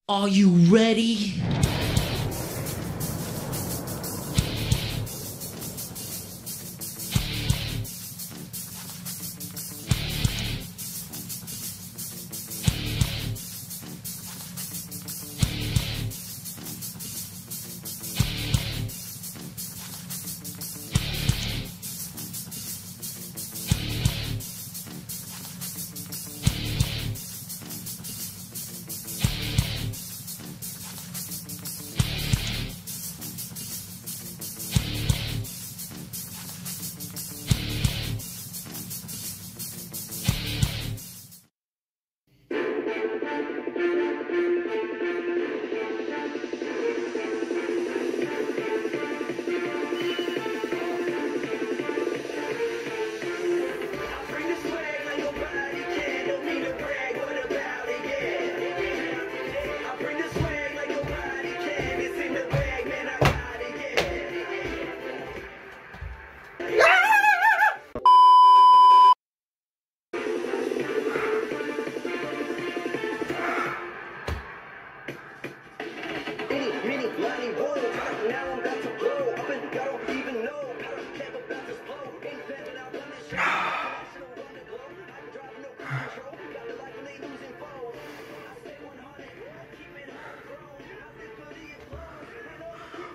Are you ready?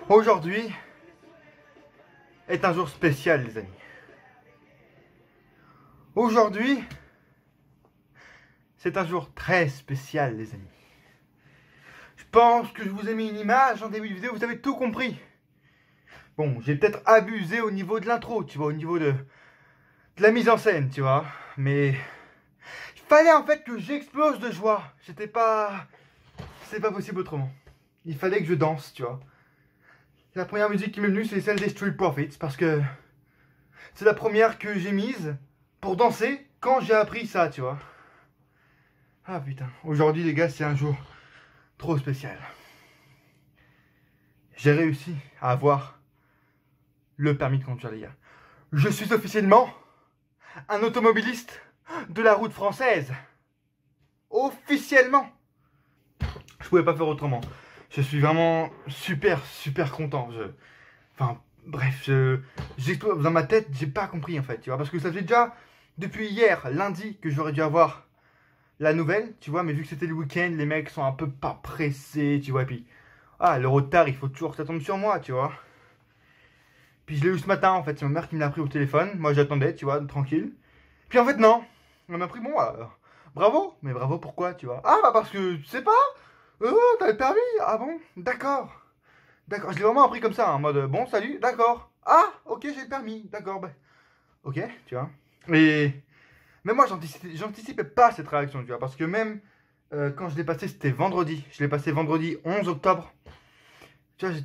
Aujourd'hui est un jour spécial, les amis. Aujourd'hui, c'est un jour très spécial, les amis. Je pense que je vous ai mis une image en début de vidéo, vous avez tout compris. Bon, j'ai peut-être abusé au niveau de l'intro, tu vois, au niveau de la mise en scène, tu vois. Mais il fallait en fait que j'explose de joie. C'est pas possible autrement. Il fallait que je danse, tu vois. La première musique qui m'est venue, c'est celle des Street Profits, parce que c'est la première que j'ai mise pour danser quand j'ai appris ça, tu vois. Ah putain, aujourd'hui les gars, c'est un jour trop spécial. J'ai réussi à avoir le permis de conduire, les gars. Je suis officiellement un automobiliste de la route française. Officiellement. Je pouvais pas faire autrement. Je suis vraiment super content. Enfin, bref, dans ma tête, j'ai pas compris en fait, tu vois. Parce que ça fait déjà depuis hier, lundi, que j'aurais dû avoir la nouvelle, tu vois. Mais vu que c'était le week-end, les mecs sont un peu pas pressés, tu vois. Et puis, le retard, il faut toujours que ça tombe sur moi, tu vois. Puis je l'ai eu ce matin, en fait. C'est ma mère qui me l'a pris au téléphone. Moi, j'attendais, tu vois, tranquille. Puis en fait, non. On m'a pris, bon, bravo. Mais bravo, pourquoi, tu vois. Ah, bah parce que, tu sais pas. T'as le permis? Ah bon? D'accord. D'accord, je l'ai vraiment appris comme ça, en mode bon, salut, d'accord. Ah, ok, j'ai le permis, d'accord, bah. Ok, tu vois. Mais moi, j'anticipais pas cette réaction, tu vois, parce que même quand je l'ai passé, c'était vendredi. Je l'ai passé vendredi 11 octobre. Tu vois,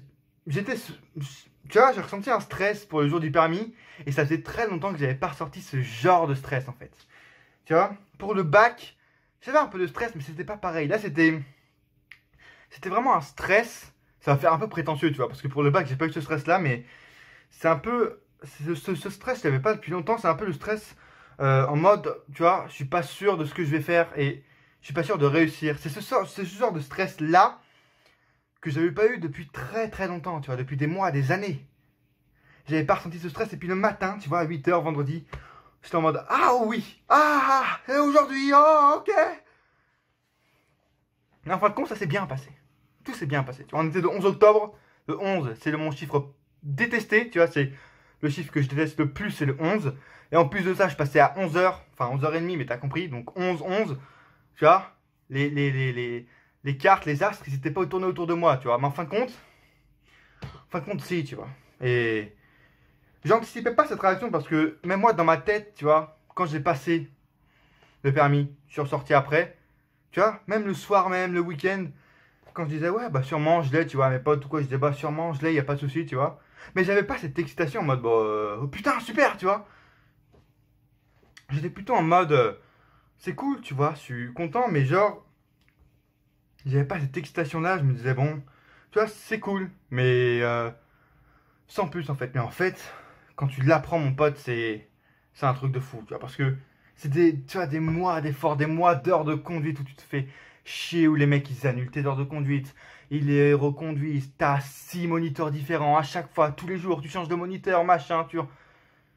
tu vois, j'ai ressenti un stress pour le jour du permis, et ça faisait très longtemps que j'avais pas ressorti ce genre de stress, en fait. Tu vois, pour le bac, j'avais un peu de stress, mais c'était pas pareil. Là, c'était vraiment un stress. Ça va faire un peu prétentieux, tu vois, parce que pour le bac, j'ai pas eu ce stress-là, mais c'est un peu... Ce stress, je l'avais pas depuis longtemps, c'est un peu le stress en mode, tu vois, je suis pas sûr de ce que je vais faire et je suis pas sûr de réussir. C'est ce genre de stress-là que j'avais pas eu depuis très longtemps, tu vois, depuis des mois, des années. J'avais pas ressenti ce stress, et puis le matin, tu vois, à 8 h vendredi, j'étais en mode, ah oui, et aujourd'hui, oh, ok. Mais en fin de compte, ça s'est bien passé. Tout s'est bien passé. Tu vois, on était le 11 octobre. Le 11, c'est mon chiffre détesté. Tu vois, c'est le chiffre que je déteste le plus, c'est le 11. Et en plus de ça, je passais à 11 h. Enfin, 11 h 30, mais t'as compris. Donc 11, 11. Tu vois, les cartes, les astres, ils n'étaient pas tournés autour de moi. Tu vois, mais en fin de compte, si, tu vois. Et j'anticipais pas cette réaction parce que même moi, dans ma tête, tu vois, quand j'ai passé le permis, je suis ressorti après. Tu vois, même le soir, même le week-end. Quand je disais, ouais, bah sûrement je l'ai, tu vois, mes potes ou quoi, je disais, bah sûrement je l'ai, y a pas de souci, tu vois. Mais j'avais pas cette excitation en mode, bah, oh, putain, super, tu vois. J'étais plutôt en mode, c'est cool, tu vois, je suis content, mais genre, j'avais pas cette excitation-là, je me disais, bon, tu vois, c'est cool, mais sans plus en fait. Mais en fait, quand tu l'apprends, mon pote, c'est un truc de fou, tu vois, parce que c'est tu vois, des mois d'efforts, des mois d'heures de conduite où tu te fais chier où les mecs ils annulent tes heures de conduite, ils les reconduisent, t'as 6 moniteurs différents à chaque fois, tous les jours, tu changes de moniteur, machin,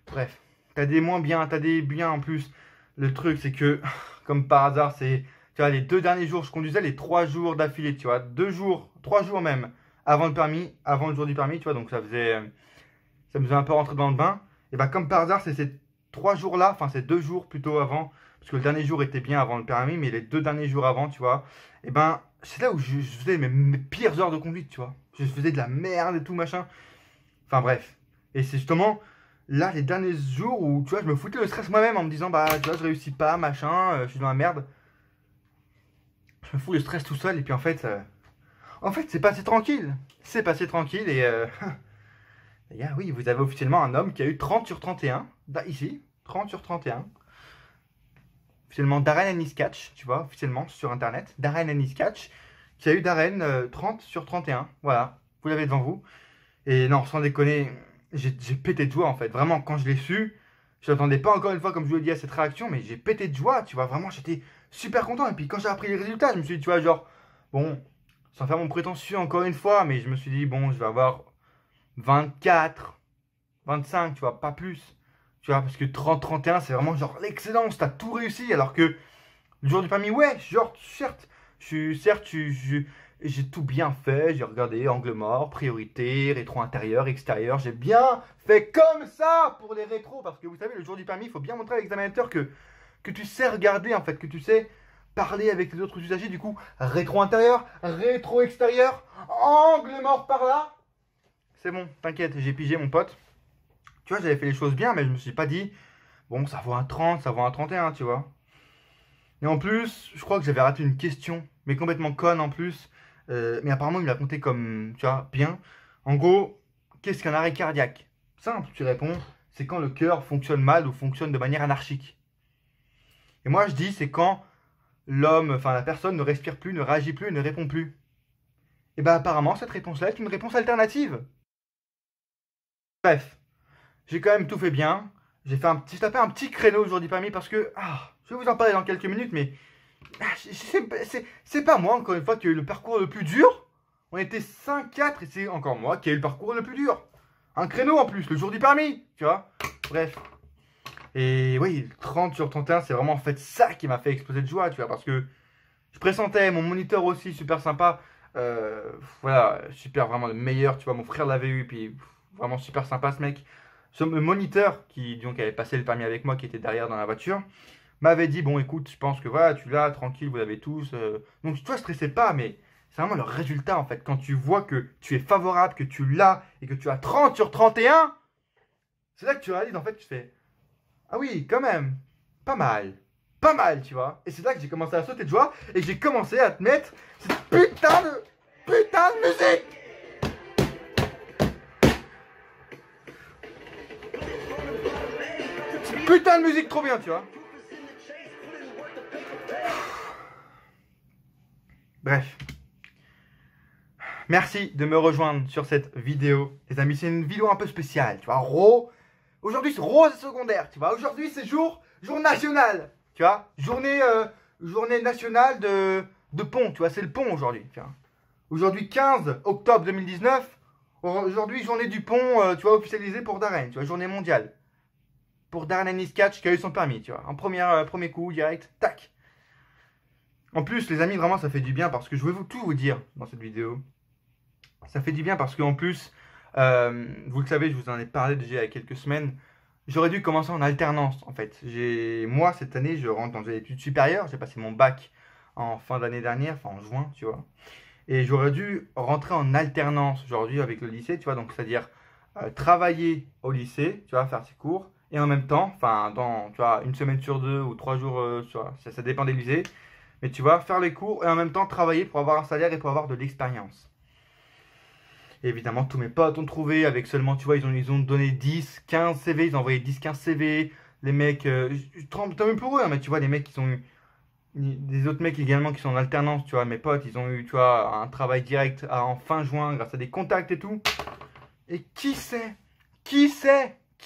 Bref, t'as des moins bien, t'as des biens en plus. Le truc c'est que, comme par hasard, tu vois, les 2 derniers jours, je conduisais les 3 jours d'affilée, tu vois, 2 jours, 3 jours même, avant le permis, avant le jour du permis, tu vois, donc ça me faisait un peu rentrer dans le bain. Et bah comme par hasard, c'est ces 3 jours-là, enfin ces 2 jours plutôt avant, parce que le dernier jour était bien avant le permis, mais les 2 derniers jours avant, tu vois, et ben c'est là où je faisais mes pires heures de conduite, tu vois. Je faisais de la merde et tout machin. Enfin bref. Et c'est justement là les derniers jours où, tu vois, je me foutais le stress moi-même en me disant, bah tu vois, je réussis pas, machin, je suis dans la merde. Je me fous le stress tout seul et puis en fait c'est passé tranquille. C'est passé tranquille et les gars, oui, vous avez officiellement un homme qui a eu 30 sur 31, ici, 30 sur 31. Officiellement Darren Aniskatch, tu vois, officiellement sur internet, Darren Aniskatch, qui a eu Darren 30 sur 31, voilà, vous l'avez devant vous. Et non, sans déconner, j'ai pété de joie en fait, vraiment, quand je l'ai su, je n'attendais pas encore une fois, comme je vous l'ai dit, à cette réaction, mais j'ai pété de joie, tu vois, vraiment, j'étais super content. Et puis quand j'ai appris les résultats, je me suis dit, tu vois, genre, bon, sans faire mon prétentieux encore une fois, mais je me suis dit, bon, je vais avoir 24, 25, tu vois, pas plus. Tu vois, parce que 30-31, c'est vraiment genre l'excellence, t'as tout réussi. Alors que le jour du permis, ouais, genre, certes, j'ai tout bien fait. J'ai regardé angle mort, priorité, rétro intérieur, extérieur. J'ai bien fait comme ça pour les rétros. Parce que vous savez, le jour du permis, il faut bien montrer à l'examinateur que tu sais regarder, en fait, que tu sais parler avec les autres usagers. Du coup, rétro intérieur, rétro extérieur, angle mort par là. C'est bon, t'inquiète, j'ai pigé mon pote. Tu vois, j'avais fait les choses bien, mais je me suis pas dit, bon, ça vaut un 30, ça vaut un 31, tu vois. Et en plus, je crois que j'avais raté une question, mais complètement conne en plus. Mais apparemment, il me l'a compté comme, tu vois, bien. En gros, qu'est-ce qu'un arrêt cardiaque? Simple, tu réponds, c'est quand le cœur fonctionne mal ou fonctionne de manière anarchique. Et moi, je dis, c'est quand l'homme, enfin la personne ne respire plus, ne réagit plus, ne répond plus. Et ben apparemment, cette réponse-là est une réponse alternative. Bref. J'ai quand même tout fait bien. J'ai tapé un petit créneau aujourd'hui permis parce que, je vais vous en parler dans quelques minutes, mais c'est pas moi, encore une fois, qui a eu le parcours le plus dur. On était 5-4 et c'est encore moi qui a eu le parcours le plus dur. Un créneau en plus, le jour du permis, tu vois. Bref. Et oui, 30 sur 31, c'est vraiment en fait ça qui m'a fait exploser de joie, tu vois, parce que je pressentais mon moniteur aussi, super sympa. Voilà, super, vraiment le meilleur, tu vois, mon frère l'avait eu, puis vraiment super sympa ce mec. Ce moniteur qui donc avait passé le permis avec moi, qui était derrière dans la voiture, m'avait dit, bon écoute, je pense que voilà, tu l'as, tranquille, vous l'avez tous. Donc toi, stressez pas, mais c'est vraiment le résultat en fait. Quand tu vois que tu es favorable, que tu l'as et que tu as 30 sur 31, c'est là que tu réalises en fait, tu fais, ah oui, quand même, pas mal. Pas mal, tu vois. Et c'est là que j'ai commencé à sauter de joie et que j'ai commencé à te mettre cette putain de musique. Cette putain de musique trop bien, tu vois. Bref. Merci de me rejoindre sur cette vidéo. Les amis, c'est une vidéo un peu spéciale, tu vois. Aujourd'hui, c'est rose secondaire, tu vois. Aujourd'hui, c'est jour national, tu vois. Journée nationale de pont, tu vois. C'est le pont aujourd'hui, tu vois. Aujourd'hui, 15 octobre 2019. Aujourd'hui, journée du pont, tu vois, officialisée pour Darren, tu vois. Journée mondiale. Pour Darren Aniskatch qui a eu son permis, tu vois. En premier coup, direct, tac. En plus, les amis, vraiment, ça fait du bien parce que je vais tout vous dire dans cette vidéo. Ça fait du bien parce qu'en plus, vous le savez, je vous en ai parlé déjà il y a quelques semaines. J'aurais dû commencer en alternance, en fait. Moi, cette année, je rentre dans les études supérieures. J'ai passé mon bac en fin d'année dernière, enfin en juin, tu vois. Et j'aurais dû rentrer en alternance aujourd'hui avec le lycée, tu vois. Donc, c'est-à-dire travailler au lycée, tu vois, faire ses cours. Et en même temps, enfin, tu vois, une semaine sur 2 ou 3 jours, tu vois, ça dépend des lycées. Mais tu vois, faire les cours et en même temps travailler pour avoir un salaire et pour avoir de l'expérience. Et évidemment, tous mes potes ont trouvé avec seulement, tu vois, ils ont donné 10, 15 CV, ils ont envoyé 10, 15 CV. Les mecs, tant mieux pour eux, hein, mais tu vois, les mecs qui sont eu, des autres mecs également qui sont en alternance, tu vois, mes potes, ils ont eu, tu vois, un travail direct en fin juin grâce à des contacts et tout. Et qui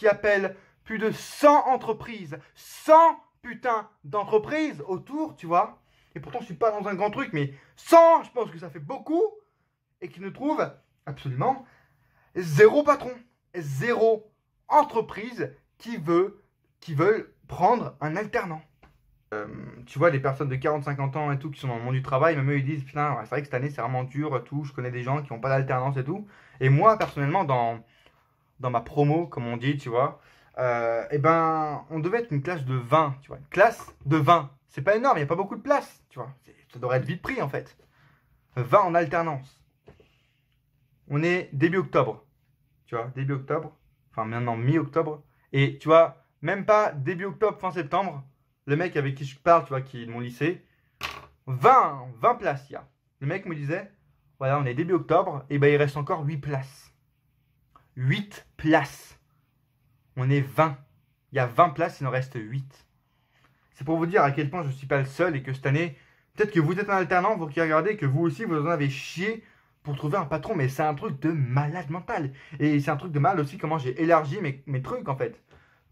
appelle plus de 100 entreprises, 100 putains d'entreprises autour, tu vois, Et pourtant, je suis pas dans un grand truc, mais 100, je pense que ça fait beaucoup. Et qui ne trouvent absolument zéro patron, zéro entreprise qui veulent prendre un alternant. Tu vois, les personnes de 40-50 ans et tout qui sont dans le monde du travail, même eux ils disent putain, ouais, c'est vrai que cette année c'est vraiment dur et tout. Je connais des gens qui n'ont pas d'alternance et tout. Et moi, personnellement, dans ma promo, comme on dit, tu vois, eh ben, on devait être une classe de 20, tu vois. Une classe de 20. C'est pas énorme, il n'y a pas beaucoup de place, tu vois. Ça devrait être vite pris en fait. 20 en alternance. On est début octobre, tu vois, début octobre, enfin maintenant mi-octobre, et tu vois, même pas début octobre, fin septembre, le mec avec qui je parle, tu vois, qui est de mon lycée, 20 places, il y a. Le mec me disait, voilà, on est début octobre, et ben il reste encore 8 places. 8 places. On est 20. Il y a 20 places, il en reste 8. C'est pour vous dire à quel point je ne suis pas le seul et que cette année, peut-être que vous êtes un alternant, vous qui regardez, que vous aussi, vous en avez chié pour trouver un patron, mais c'est un truc de malade mental. Et c'est un truc de mal aussi comment j'ai élargi mes trucs en fait.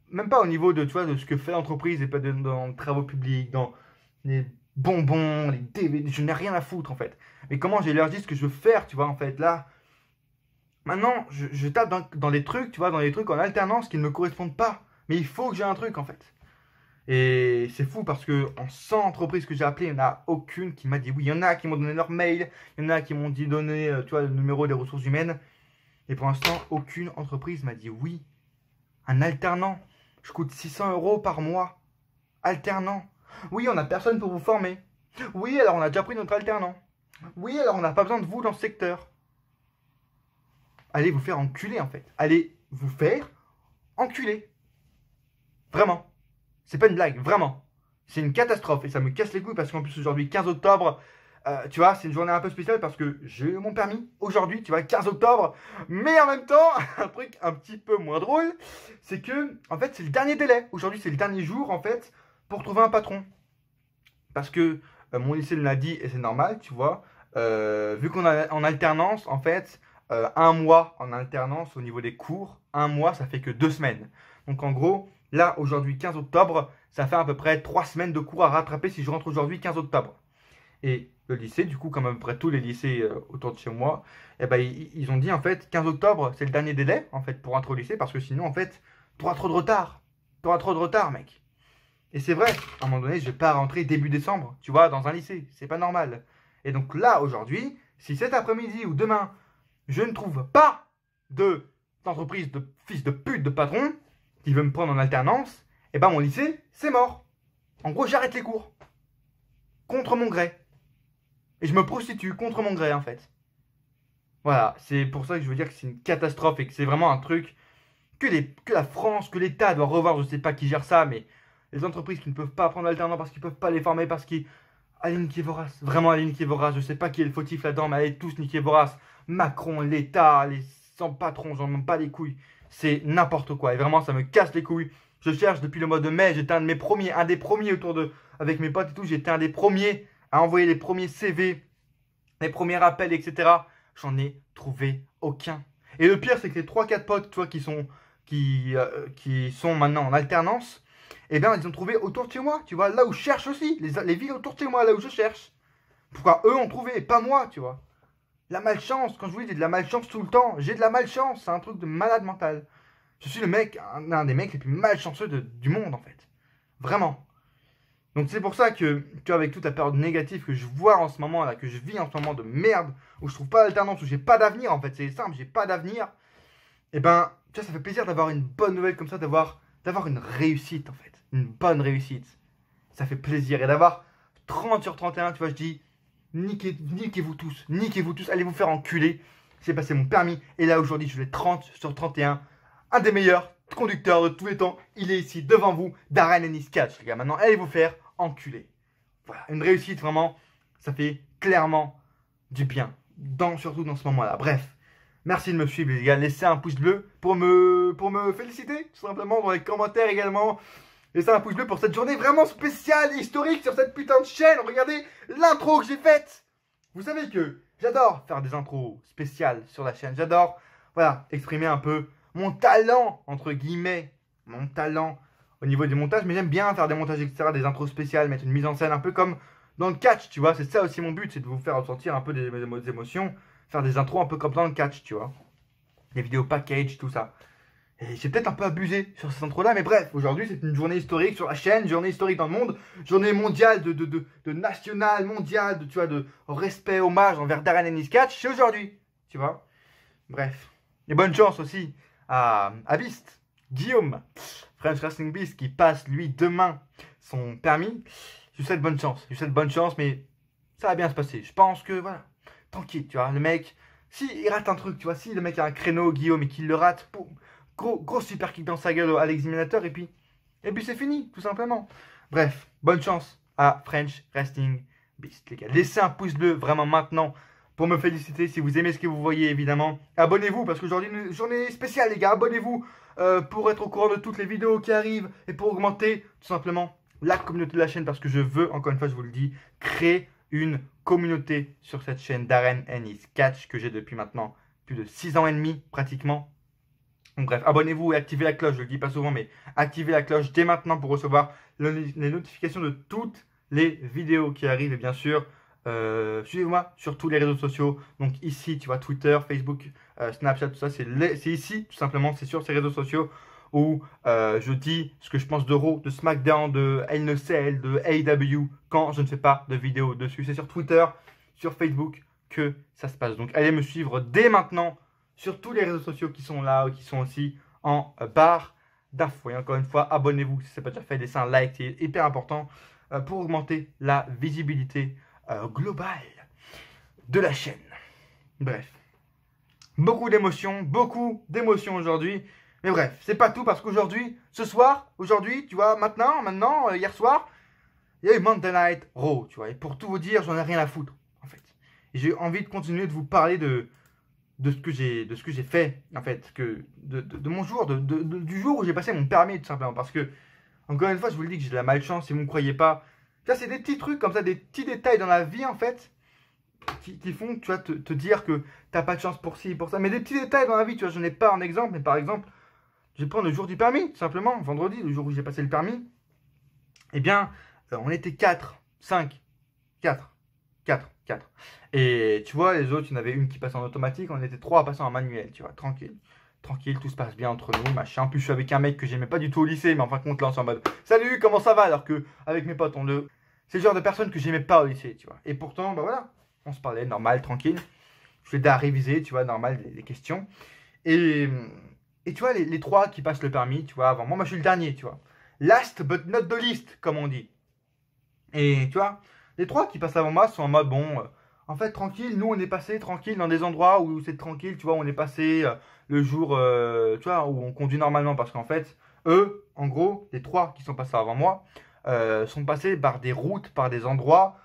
Même pas au niveau de, tu vois, de ce que fait l'entreprise et pas dans les travaux publics, dans les bonbons, les DVD, je n'ai rien à foutre en fait. Mais comment j'ai élargi ce que je veux faire, tu vois, en fait, là. Maintenant, je tape dans les trucs, tu vois, dans les trucs en alternance qui ne me correspondent pas. Mais il faut que j'ai un truc en fait. Et c'est fou parce que en 100 entreprises que j'ai appelées, il n'y en a aucune qui m'a dit oui. Il y en a qui m'ont donné leur mail, il y en a qui m'ont dit donner, tu vois, le numéro des ressources humaines. Et pour l'instant, aucune entreprise m'a dit oui. Un alternant, je coûte 600 € par mois. Alternant. Oui, on n'a personne pour vous former. Oui, alors on a déjà pris notre alternant. Oui, alors on n'a pas besoin de vous dans ce secteur. Allez vous faire enculer en fait. Allez vous faire enculer. Vraiment. C'est pas une blague, vraiment. C'est une catastrophe et ça me casse les couilles parce qu'en plus aujourd'hui, 15 octobre, tu vois, c'est une journée un peu spéciale parce que j'ai eu mon permis aujourd'hui, tu vois, 15 octobre. Mais en même temps, un truc un petit peu moins drôle, c'est que, en fait, c'est le dernier délai. Aujourd'hui, c'est le dernier jour, en fait, pour trouver un patron. Parce que mon lycée me l'a dit et c'est normal, tu vois. Vu qu'on est en alternance, en fait, un mois en alternance au niveau des cours, un mois, ça fait que 2 semaines. Donc en gros, là, aujourd'hui, 15 octobre, ça fait à peu près 3 semaines de cours à rattraper si je rentre aujourd'hui, 15 octobre. Et le lycée, du coup, comme à peu près tous les lycées autour de chez moi, eh ben, ils ont dit en fait 15 octobre, c'est le dernier délai en fait pour rentrer au lycée parce que sinon, en fait, tu auras trop de retard. Tu auras trop de retard, mec. Et c'est vrai, à un moment donné, je vais pas rentrer début décembre, tu vois, dans un lycée. C'est pas normal. Et donc là, aujourd'hui, si cet après-midi ou demain, je ne trouve pas d'entreprise de fils de pute de patron qui veut me prendre en alternance, eh ben mon lycée, c'est mort. En gros, j'arrête les cours. Contre mon gré. Et je me prostitue contre mon gré, en fait. Voilà, c'est pour ça que je veux dire que c'est une catastrophe et que c'est vraiment un truc que la France, que l'État doit revoir. Je sais pas qui gère ça, mais les entreprises qui ne peuvent pas prendre alternant parce qu'ils ne peuvent pas les former, parce qu'ils... Allez niquer vos races, vraiment allez niquer vos races. Je sais pas qui est le fautif là-dedans, mais allez tous niquer vos races. Macron, l'État, les sans patrons, j'en ai pas les couilles. C'est n'importe quoi et vraiment ça me casse les couilles. Je cherche depuis le mois de mai, j'étais un des premiers autour de, avec mes potes et tout, j'étais un des premiers à envoyer les premiers CV, les premiers appels, etc. J'en ai trouvé aucun. Et le pire, c'est que les 3-4 potes, tu vois, qui sont maintenant en alternance, eh bien, ils ont trouvé autour de chez moi, tu vois, là où je cherche aussi, les villes autour de chez moi, là où je cherche. Pourquoi eux ont trouvé et pas moi, tu vois. La malchance, quand je vous dis, j'ai de la malchance tout le temps. J'ai de la malchance, c'est un truc de malade mental. Je suis le mec, un des mecs les plus malchanceux du monde, en fait. Vraiment. Donc c'est pour ça que, tu vois, avec toute la période négative que je vois en ce moment, là, que je vis en ce moment de merde, où je trouve pas d'alternance, où j'ai pas d'avenir, en fait, c'est simple, j'ai pas d'avenir, et ben, tu vois, ça fait plaisir d'avoir une bonne nouvelle comme ça, d'avoir une réussite, en fait. Une bonne réussite. Ça fait plaisir. Et d'avoir 30 sur 31, tu vois, je dis, niquez-vous tous, allez vous faire enculer. J'ai passé mon permis, et là, aujourd'hui, je vais 30 sur 31. Un des meilleurs conducteurs de tous les temps, il est ici, devant vous, Darren Ennis Catch, les gars. Maintenant, allez vous faire enculer. Voilà, une réussite, vraiment, ça fait clairement du bien. Surtout dans ce moment-là. Bref. Merci de me suivre les gars, laissez un pouce bleu pour me féliciter, tout simplement dans les commentaires également. Laissez un pouce bleu pour cette journée vraiment spéciale, historique sur cette putain de chaîne. Regardez l'intro que j'ai faite. Vous savez que j'adore faire des intros spéciales sur la chaîne. J'adore, voilà, exprimer un peu mon talent, entre guillemets, mon talent au niveau du montage. Mais j'aime bien faire des montages, etc., des intros spéciales, mettre une mise en scène un peu comme dans le catch, tu vois. C'est ça aussi mon but, c'est de vous faire ressentir un peu des émotions, faire des intros un peu comme dans le catch, tu vois. Des vidéos package, tout ça. Et j'ai peut-être un peu abusé sur ces intros-là, mais bref, aujourd'hui c'est une journée historique sur la chaîne, journée historique dans le monde, journée mondiale de national, mondiale, tu vois, de respect, hommage envers Darren Ennis Catch, c'est aujourd'hui, tu vois. Bref. Et bonne chance aussi à Beast, Guillaume, French Wrestling Beast, qui passe lui demain son permis. Je lui souhaite bonne chance, mais ça va bien se passer. Je pense que, voilà, tranquille, tu vois, le mec, s'il rate un truc, tu vois, si le mec a un créneau, Guillaume, et qu'il le rate, boum, gros super kick dans sa gueule à l'examinateur, et puis c'est fini, tout simplement. Bref, bonne chance à French Wrestling Beast, les gars. Laissez un pouce bleu, vraiment maintenant, pour me féliciter. Si vous aimez ce que vous voyez, évidemment, abonnez-vous, parce qu'aujourd'hui, une journée spéciale, les gars. Abonnez-vous pour être au courant de toutes les vidéos qui arrivent, et pour augmenter, tout simplement, la communauté de la chaîne, parce que je veux, encore une fois, je vous le dis, créer une communauté sur cette chaîne Darren Ennis Catch, que j'ai depuis maintenant plus de 6 ans et demi, pratiquement. Donc bref, abonnez-vous et activez la cloche, je le dis pas souvent, mais activez la cloche dès maintenant pour recevoir les notifications de toutes les vidéos qui arrivent. Et bien sûr, suivez-moi sur tous les réseaux sociaux. Donc ici, tu vois, Twitter, Facebook, Snapchat, tout ça, c'est ici, tout simplement, c'est sur ces réseaux sociaux où je dis ce que je pense de Raw, de SmackDown, de Hell in a Cell, de AEW, quand je ne fais pas de vidéo dessus. C'est sur Twitter, sur Facebook que ça se passe. Donc allez me suivre dès maintenant sur tous les réseaux sociaux qui sont là, qui sont aussi en barre d'infos. Et encore une fois, abonnez-vous si ce n'est pas déjà fait, laissez un like, c'est hyper important pour augmenter la visibilité globale de la chaîne. Bref, beaucoup d'émotions aujourd'hui. Mais bref, c'est pas tout parce qu'aujourd'hui, aujourd'hui, tu vois, maintenant, hier soir, il y a eu Monday Night Raw, tu vois. Et pour tout vous dire, j'en ai rien à foutre, en fait. Et j'ai envie de continuer de vous parler de ce que j'ai fait, en fait, de mon jour, du jour où j'ai passé mon permis, tout simplement. Parce que, encore une fois, je vous le dis que j'ai de la malchance, si vous ne me croyez pas. Ça, c'est des petits trucs comme ça, des petits détails dans la vie, en fait, qui font, tu vois, te dire que t'as pas de chance pour ci, pour ça. Mais des petits détails dans la vie, tu vois, je n'ai pas un exemple, mais par exemple, je vais prendre le jour du permis, tout simplement, vendredi, le jour où j'ai passé le permis. Eh bien, on était 4. Et tu vois, les autres, il y en avait une qui passait en automatique, on était 3 à passer en manuel, tu vois, tranquille, tout se passe bien entre nous, machin. En plus, je suis avec un mec que j'aimais pas du tout au lycée, mais en fin de compte, là, on s'en en mode salut, comment ça va? Alors que, avec mes potes, c'est le genre de personne que j'aimais pas au lycée, tu vois. Et pourtant, bah voilà, on se parlait, normal, tranquille. Je l'ai à réviser, tu vois, normal, les questions. Et tu vois, les 3 qui passent le permis, tu vois, avant moi, je suis le dernier, tu vois. Last but not the least, comme on dit. Et tu vois, les 3 qui passent avant moi sont en mode, bon, en fait, tranquille, nous, on est passé tranquille dans des endroits où c'est tranquille, tu vois, on est passé le jour, tu vois, où on conduit normalement, parce qu'en fait, eux, en gros, les 3 qui sont passés avant moi, sont passés par des routes, par des endroits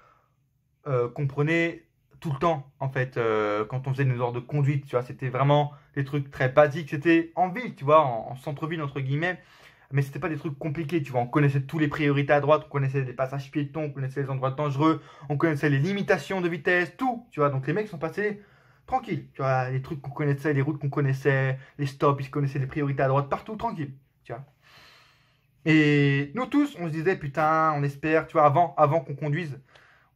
qu'on prenait tout le temps, en fait, quand on faisait nos heures de conduite, tu vois, c'était vraiment des trucs très basiques, c'était en ville, tu vois, en centre-ville, entre guillemets, mais c'était pas des trucs compliqués, tu vois, on connaissait tous les priorités à droite, on connaissait les passages piétons, on connaissait les endroits dangereux, on connaissait les limitations de vitesse, tout, tu vois, donc les mecs sont passés tranquilles, tu vois, les trucs qu'on connaissait, les routes qu'on connaissait, les stops, ils connaissaient les priorités à droite, partout, tranquille, tu vois. Et nous tous, on se disait, putain, on espère, tu vois, avant qu'on conduise,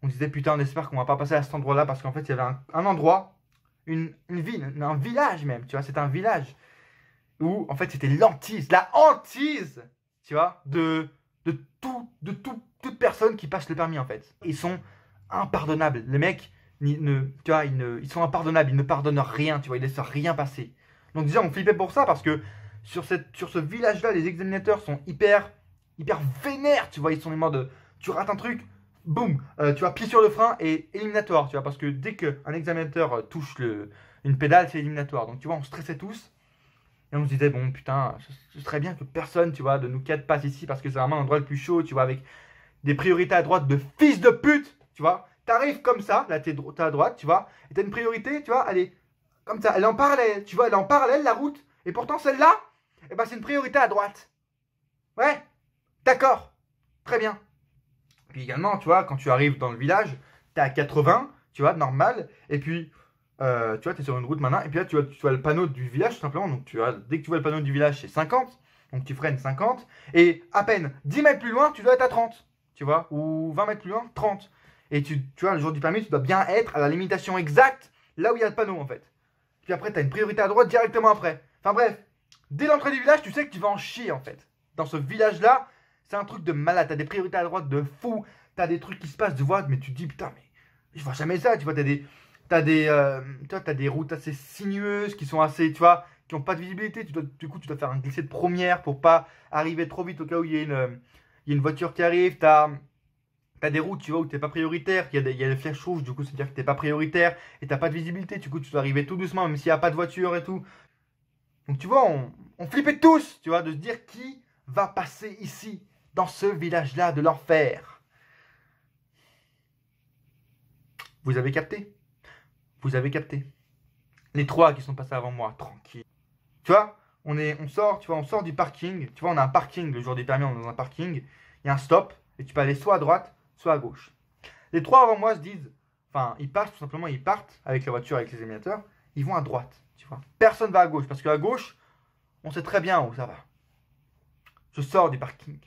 on se disait, putain, on espère qu'on va pas passer à cet endroit-là, parce qu'en fait, il y avait un endroit, une ville, un village même, tu vois, c'est un village, où en fait c'était la hantise, tu vois, de toute personne qui passe le permis en fait. Ils sont impardonnables. Les mecs, tu vois, ils sont impardonnables, ils ne pardonnent rien, tu vois, ils laissent rien passer. Donc déjà on flippait pour ça parce que sur ce village-là, les examinateurs sont hyper vénères, tu vois, ils sont les morts de, tu rates un truc, boum, tu vois, pied sur le frein et éliminatoire, tu vois, parce que dès qu'un examinateur touche une pédale, c'est éliminatoire. Donc tu vois, on stressait tous. Et on se disait, bon, putain, ce serait bien que personne, tu vois, de nous 4 passe ici parce que c'est vraiment l'endroit le plus chaud, tu vois, avec des priorités à droite de fils de pute, tu vois. T'arrives comme ça, là, t'es à droite, tu vois, et t'as une priorité, tu vois, elle est comme ça, elle est en parallèle, tu vois, elle est en parallèle, la route. Et pourtant, celle-là, eh ben, c'est une priorité à droite. Ouais, d'accord, très bien. Puis également, tu vois, quand tu arrives dans le village, t'es à 80, tu vois, normal, et puis tu vois, tu es sur une route maintenant, et puis là, tu vois le panneau du village, tout simplement. Donc, dès que tu vois le panneau du village, c'est 50. Donc, tu freines 50. Et à peine 10 mètres plus loin, tu dois être à 30. Tu vois, ou 20 mètres plus loin, 30. Et tu vois, le jour du permis, tu dois bien être à la limitation exacte, là où il y a le panneau en fait. Puis après, tu as une priorité à droite directement après. Enfin bref, dès l'entrée du village, tu sais que tu vas en chier en fait. Dans ce village-là, c'est un truc de malade. Tu as des priorités à droite de fou. Tu as des trucs qui se passent, tu vois, mais tu te dis, putain, mais je vois jamais ça. Tu vois, t'as des routes assez sinueuses qui sont assez, tu vois, qui n'ont pas de visibilité. Du coup, tu dois faire un glissé de première pour pas arriver trop vite au cas où il y a une voiture qui arrive. T'as des routes, tu vois, où t'es pas prioritaire, il y a des flèches rouges, du coup, c'est-à-dire que t'es pas prioritaire et t'as pas de visibilité, du coup, tu dois arriver tout doucement, même s'il n'y a pas de voiture et tout. Donc, tu vois, on flippait tous, tu vois, de se dire qui va passer ici, dans ce village-là de l'enfer. Vous avez capté? Vous avez capté? Les trois qui sont passés avant moi, tranquille. Tu vois, on sort, tu vois, on sort du parking, tu vois, on a un parking, le jour des permis, on est dans un parking, il y a un stop, et tu peux aller soit à droite, soit à gauche. Les trois avant moi se disent, enfin, ils partent tout simplement, ils partent avec la voiture, avec les éliminateurs, ils vont à droite, tu vois. Personne va à gauche, parce qu'à gauche, on sait très bien où ça va. Je sors du parking.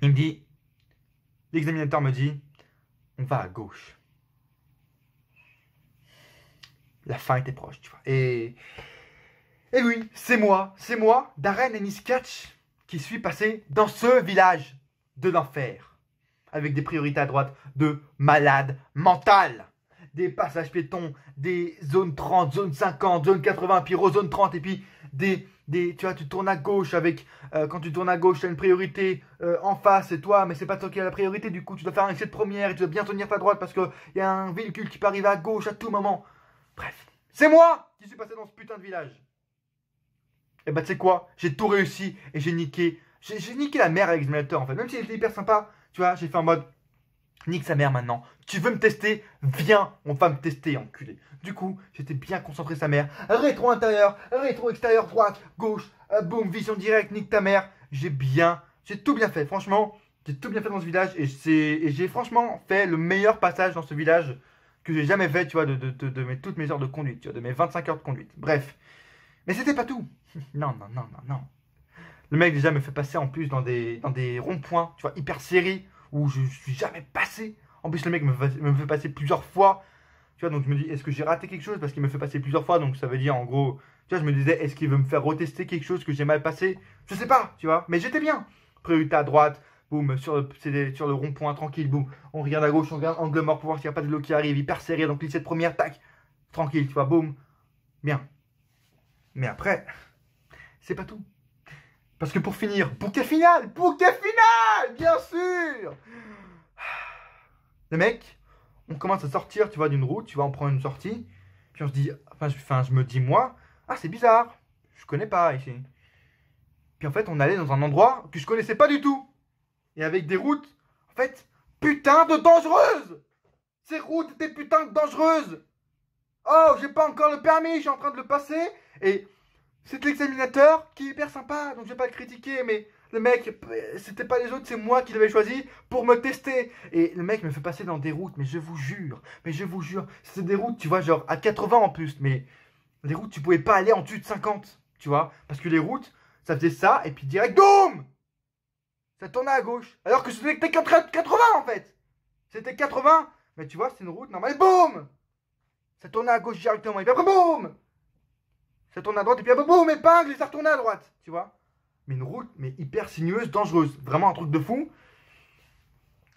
Il me dit, l'examinateur me dit, on va à gauche. La fin était proche, tu vois. Et oui, c'est moi, Darren Eniskatch, qui suis passé dans ce village de l'enfer. Avec des priorités à droite de malade mental. Des passages piétons, des zones 30, zone 50, zone 80, puis zone 30, et puis tu vois, tu tournes à gauche avec, quand tu tournes à gauche, tu as une priorité en face, c'est toi, mais c'est pas toi qui as la priorité, du coup, tu dois faire un essai de première, et tu dois bien tenir ta droite, parce qu'il y a un véhicule qui peut arriver à gauche à tout moment. Bref, c'est moi qui suis passé dans ce putain de village. Et bah, tu sais quoi, j'ai tout réussi, et j'ai niqué la mère avec l'examinateur, en fait, même s'il était hyper sympa, tu vois, j'ai fait en mode, nique sa mère maintenant. Tu veux me tester? Viens, on va me tester, enculé. Du coup, j'étais bien concentré sa mère. Rétro intérieur, rétro extérieur, droite, gauche, boum, vision directe, nique ta mère. J'ai tout bien fait. Franchement, j'ai tout bien fait dans ce village. Et j'ai franchement fait le meilleur passage dans ce village que j'ai jamais fait, tu vois, de toutes mes heures de conduite, tu vois, de mes 25 heures de conduite. Bref. Mais c'était pas tout. Non. Le mec déjà me fait passer en plus dans des ronds-points, tu vois, hyper serrés, où je suis jamais passé. En plus, le mec me fait passer plusieurs fois. Tu vois, donc je me dis, est-ce que j'ai raté quelque chose? Parce qu'il me fait passer plusieurs fois, donc ça veut dire en gros, tu vois, je me disais, est-ce qu'il veut me faire retester quelque chose que j'ai mal passé? Je sais pas, tu vois, mais j'étais bien. Priorité à droite, boum, sur le rond-point, tranquille, boum. On regarde à gauche, on regarde angle mort pour voir s'il n'y a pas de l'eau qui arrive, hyper serré, donc cette première, tac, tranquille, tu vois, boum, bien. Mais après, c'est pas tout. Parce que pour finir, bouquet final, bien sûr. Le mec, on commence à sortir, tu vois, d'une route, tu vois, on prend une sortie, puis on se dit, je me dis moi, ah c'est bizarre, je connais pas ici. Puis en fait, on allait dans un endroit que je connaissais pas du tout, et avec des routes, en fait, putain de dangereuses. Ces routes étaient putain de dangereuses. Oh, j'ai pas encore le permis, je suis en train de le passer, et c'est l'examinateur qui est hyper sympa, donc je vais pas le critiquer, mais le mec, c'était pas les autres, c'est moi qui l'avais choisi pour me tester. Et le mec me fait passer dans des routes, mais je vous jure, c'était des routes, tu vois, genre à 80 en plus, mais les routes, tu pouvais pas aller en dessus de 50, tu vois, parce que les routes, ça faisait ça, et puis direct, boum, ça tournait à gauche, alors que c'était 80 en fait. C'était 80, mais tu vois, c'est une route normale, et boum, ça tournait à gauche directement, et puis après, boum, ça tourne à droite, et puis après, boum, épingle, et ça retournait à droite, tu vois. Mais une route, mais hyper sinueuse, dangereuse. Vraiment un truc de fou.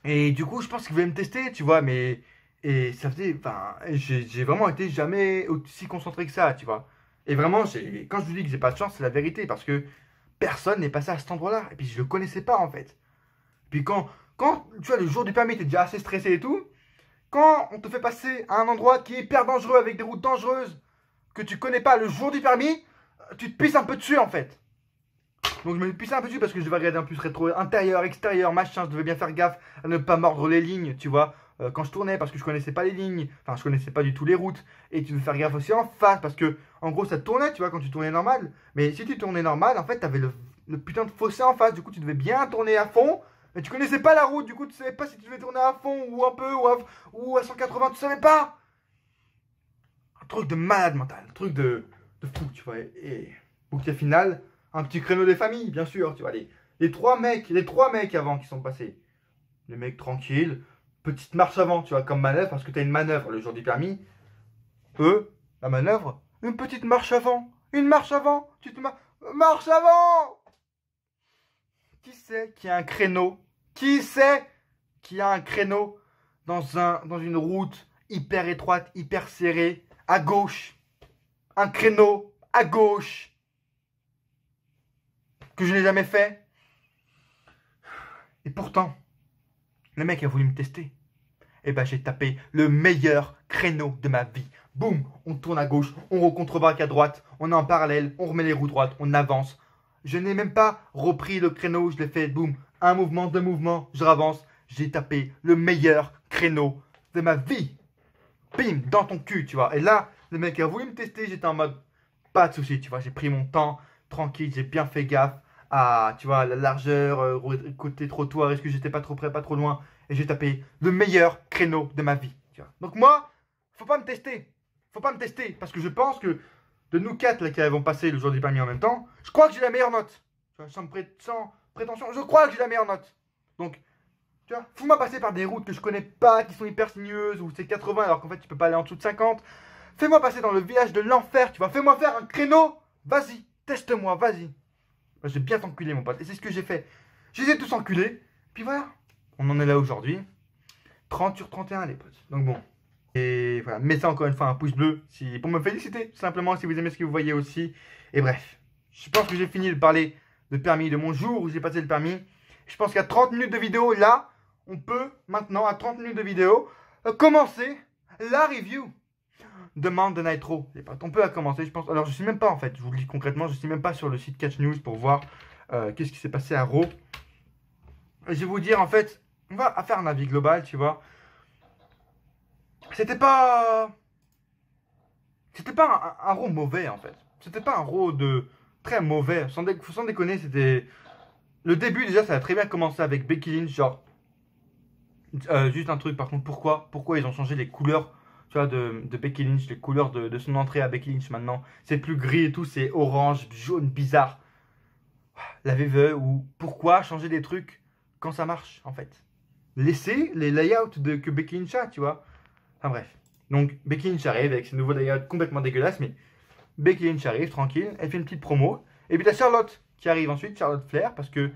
Et du coup, je pense qu'il voulait me tester, tu vois, mais... Et ça faisait... Enfin, j'ai vraiment été jamais aussi concentré que ça, tu vois. Et vraiment, quand je vous dis que j'ai pas de chance, c'est la vérité, parce que personne n'est passé à cet endroit-là. Et puis, je le connaissais pas, en fait. Puis quand tu vois, le jour du permis, t'es déjà assez stressé et tout. Quand on te fait passer à un endroit qui est hyper dangereux, avec des routes dangereuses, que tu connais pas le jour du permis, tu te pisses un peu dessus, en fait. Donc je me pissais un peu dessus parce que je devais regarder un peu rétro intérieur, extérieur, machin. Je devais bien faire gaffe à ne pas mordre les lignes, tu vois. Quand je tournais, parce que je connaissais pas les lignes. Enfin, je connaissais pas du tout les routes. Et tu devais faire gaffe aussi en face parce que, en gros, ça tournait, tu vois, quand tu tournais normal. Mais si tu tournais normal, en fait, t'avais le putain de fossé en face. Du coup, tu devais bien tourner à fond. Mais tu connaissais pas la route. Du coup, tu savais pas si tu devais tourner à fond ou un peu ou à 180. Tu savais pas. Un truc de malade mental. Un truc de fou, tu vois. Et bouquet final. Un petit créneau des familles, bien sûr, tu vois, les trois mecs avant qui sont passés. Les mecs tranquilles. Petite marche avant, tu vois, comme manœuvre, parce que tu as une manœuvre le jour du permis. Eux, la manœuvre, une petite marche avant. Une marche avant. Tu te marche avant. Qui c'est qui a un créneau? Qui c'est qui a un créneau dans une route hyper étroite, hyper serrée, à gauche? Un créneau à gauche que je n'ai jamais fait. Et pourtant, le mec a voulu me tester. Et ben j'ai tapé le meilleur créneau de ma vie. Boum, on tourne à gauche, on recontrebraque à droite, on est en parallèle, on remet les roues droites, on avance. Je n'ai même pas repris le créneau, je l'ai fait, boum, un mouvement, deux mouvements, je ravance. J'ai tapé le meilleur créneau de ma vie. Bim, dans ton cul, tu vois. Et là, le mec a voulu me tester, j'étais en mode, pas de souci, tu vois. J'ai pris mon temps, tranquille, j'ai bien fait gaffe à, tu vois, la largeur, côté trottoir, est-ce que j'étais pas trop près, pas trop loin. Et j'ai tapé le meilleur créneau de ma vie, tu vois. Donc moi, faut pas me tester. Faut pas me tester, parce que je pense que de nous quatre là, qui avons passé le jour du permis en même temps, je crois que j'ai la meilleure note. Tu vois, sans prétention, je crois que j'ai la meilleure note. Donc, tu vois, fous-moi passer par des routes que je connais pas, qui sont hyper sinueuses, où c'est 80 alors qu'en fait tu peux pas aller en dessous de 50. Fais-moi passer dans le village de l'enfer, tu vois. Fais-moi faire un créneau. Vas-y, teste-moi, vas-y. Bah, j'ai bien t'enculé, mon pote. Et c'est ce que j'ai fait. Je les ai tous enculés. Puis voilà, on en est là aujourd'hui. 30 sur 31, les potes. Donc bon. Et voilà, mettez encore une fois un pouce bleu pour me féliciter, tout simplement, si vous aimez ce que vous voyez aussi. Et bref, je pense que j'ai fini de parler de permis, de mon jour où j'ai passé le permis. Je pense qu'à 30 minutes de vidéo, là, on peut maintenant, à 30 minutes de vidéo, commencer la review de Mount the Nitro. Les potes, on peut la commencer, je pense. Alors, je sais même pas, en fait, je vous le dis concrètement, je suis même pas sur le site Catch News pour voir qu'est-ce qui s'est passé à Raw. Je vais vous dire, en fait, on va faire un avis global, tu vois. C'était pas un Raw mauvais, en fait. C'était pas un Raw de très mauvais. Sans déconner, c'était... Le début, déjà, ça a très bien commencé avec Becky Lynch, genre... juste un truc, par contre, pourquoi ils ont changé les couleurs, tu vois, de Becky Lynch, les couleurs de son entrée à Becky Lynch maintenant. C'est plus gris et tout, c'est orange, jaune, bizarre. La VVE, ou pourquoi changer des trucs quand ça marche, en fait. Laissez les layouts que Becky Lynch a, tu vois. Enfin bref. Donc Becky Lynch arrive avec ses nouveaux layouts complètement dégueulasses, mais Becky Lynch arrive tranquille, elle fait une petite promo. Et puis t'as Charlotte qui arrive ensuite, Charlotte Flair, parce que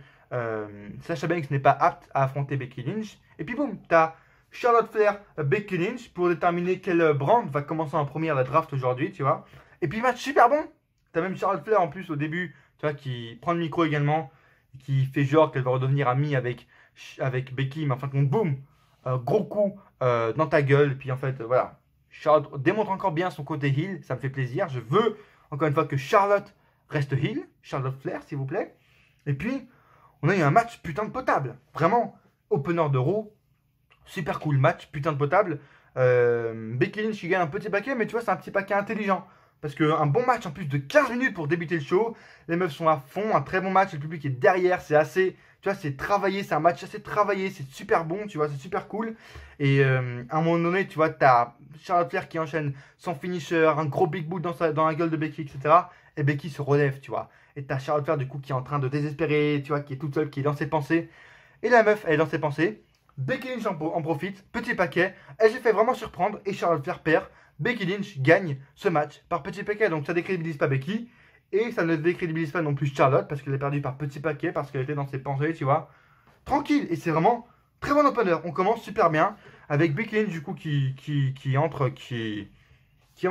Sasha Banks n'est pas apte à affronter Becky Lynch. Et puis boum, t'as Charlotte Flair, Becky Lynch pour déterminer quel brand va commencer en première la draft aujourd'hui, tu vois. Et puis match super bon. T'as même Charlotte Flair en plus au début, tu vois, qui prend le micro également, qui fait genre qu'elle va redevenir amie avec Becky, mais enfin boum, gros coup dans ta gueule. Et puis en fait, voilà. Charlotte démontre encore bien son côté heel, ça me fait plaisir. Je veux encore une fois que Charlotte reste heel, Charlotte Flair s'il vous plaît. Et puis, on a eu un match putain de potable. Vraiment, opener de Raw, super cool match, putain de potable. Becky Lynch qui gagne un petit paquet, mais tu vois, c'est un petit paquet intelligent. Parce qu'un bon match en plus de 15 minutes pour débuter le show. Les meufs sont à fond, un très bon match, le public est derrière, c'est assez... Tu vois, c'est travaillé, c'est un match assez travaillé, c'est super bon, tu vois, c'est super cool. Et à un moment donné, tu vois, t'as Charlotte Flair qui enchaîne son finisher, un gros big boot dans la gueule de Becky, etc. Et Becky se relève, tu vois. Et t'as Charlotte Flair, du coup, qui est en train de désespérer, tu vois, qui est toute seule, qui est dans ses pensées. Et la meuf, elle est dans ses pensées. Becky Lynch en profite, petit paquet. Elle s'est fait vraiment surprendre et Charlotte Flair perd. Becky Lynch gagne ce match par petit paquet. Donc ça décrédibilise pas Becky. Et ça ne décrédibilise pas non plus Charlotte parce qu'elle est perdue par petit paquet, parce qu'elle était dans ses pensées, tu vois. Tranquille. Et c'est vraiment très bon opener. On commence super bien avec Becky Lynch du coup qui entre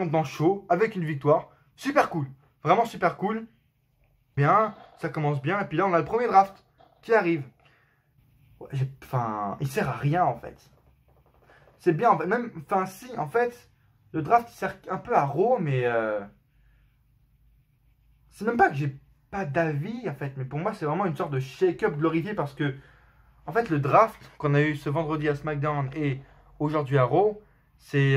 dans le show avec une victoire. Super cool. Vraiment super cool. Bien, ça commence bien. Et puis là, on a le premier draft qui arrive. Ouais, enfin, il sert à rien en fait. C'est bien, en fait. Même, enfin, si, en fait, le draft il sert un peu à Raw, mais c'est même pas que j'ai pas d'avis en fait, mais pour moi, c'est vraiment une sorte de shake-up glorifié parce que, en fait, le draft qu'on a eu ce vendredi à SmackDown et aujourd'hui à Raw, c'est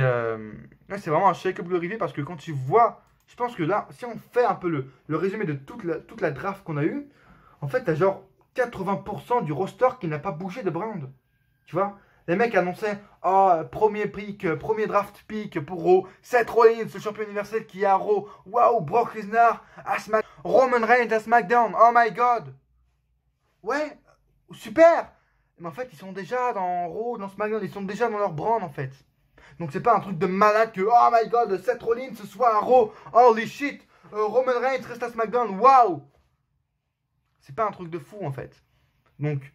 vraiment un shake-up glorifié parce que quand tu vois, je pense que là, si on fait un peu le résumé de toute la draft qu'on a eu, en fait, t'as genre 80% du roster qui n'a pas bougé de brand. Tu vois, les mecs annonçaient premier pick, premier draft pick pour Raw, Seth Rollins, le champion universel qui est à Raw. Waouh, Brock Lesnar à SmackDown, Roman Reigns à SmackDown. Oh my god. Ouais, super. Mais en fait, ils sont déjà dans Raw, dans SmackDown, ils sont déjà dans leur brand en fait. Donc c'est pas un truc de malade que oh my god, Seth Rollins ce soit un Raw, holy shit, Roman Reigns reste à SmackDown, waouh. C'est pas un truc de fou en fait. Donc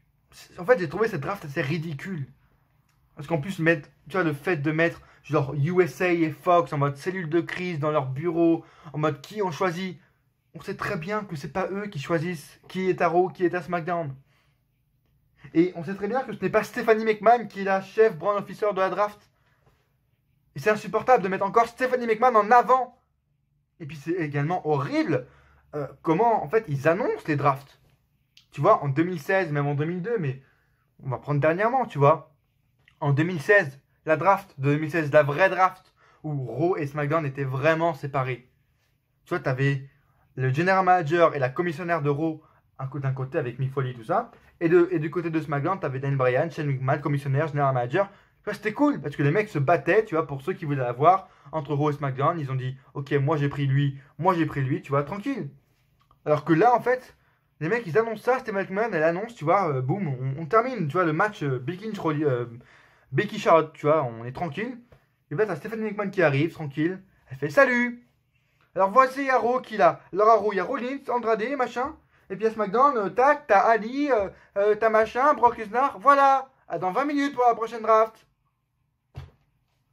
en fait j'ai trouvé cette draft assez ridicule. Parce qu'en plus mettre, tu vois, le fait de mettre genre USA et Fox en mode cellule de crise dans leur bureau, en mode qui on choisit. On sait très bien que c'est pas eux qui choisissent qui est à Raw, qui est à SmackDown. Et on sait très bien que ce n'est pas Stephanie McMahon qui est la chef brand officer de la draft. Et c'est insupportable de mettre encore Stephanie McMahon en avant. Et puis c'est également horrible comment en fait ils annoncent les drafts. Tu vois, en 2016, même en 2002, mais on va prendre dernièrement, tu vois. En 2016, la draft de 2016, la vraie draft, où Raw et SmackDown étaient vraiment séparés. Tu vois, tu avais le general manager et la commissionnaire de Raw d'un côté avec Mick Foley, tout ça. Et du côté de SmackDown, tu avais Dan Bryan, Shane McMahon, commissionnaire, general manager. Tu vois, c'était cool parce que les mecs se battaient, tu vois, pour ceux qui voulaient l'avoir entre Raw et SmackDown. Ils ont dit, ok, moi j'ai pris lui, tu vois, tranquille. Alors que là, en fait, les mecs ils annoncent ça, Steve McMahon, elle annonce, tu vois, boum, on termine, tu vois, le match Becky Charlotte, tu vois, on est tranquille. Et là, t'as Stephanie McMahon qui arrive, tranquille. Elle fait salut. Alors voici Raw qui là. Alors à Raw, il y a Rollins, Andrade, machin. Et puis à SmackDown, tac, t'as Ali, t'as machin, Brock Lesnar. Voilà. À dans 20 minutes pour la prochaine draft.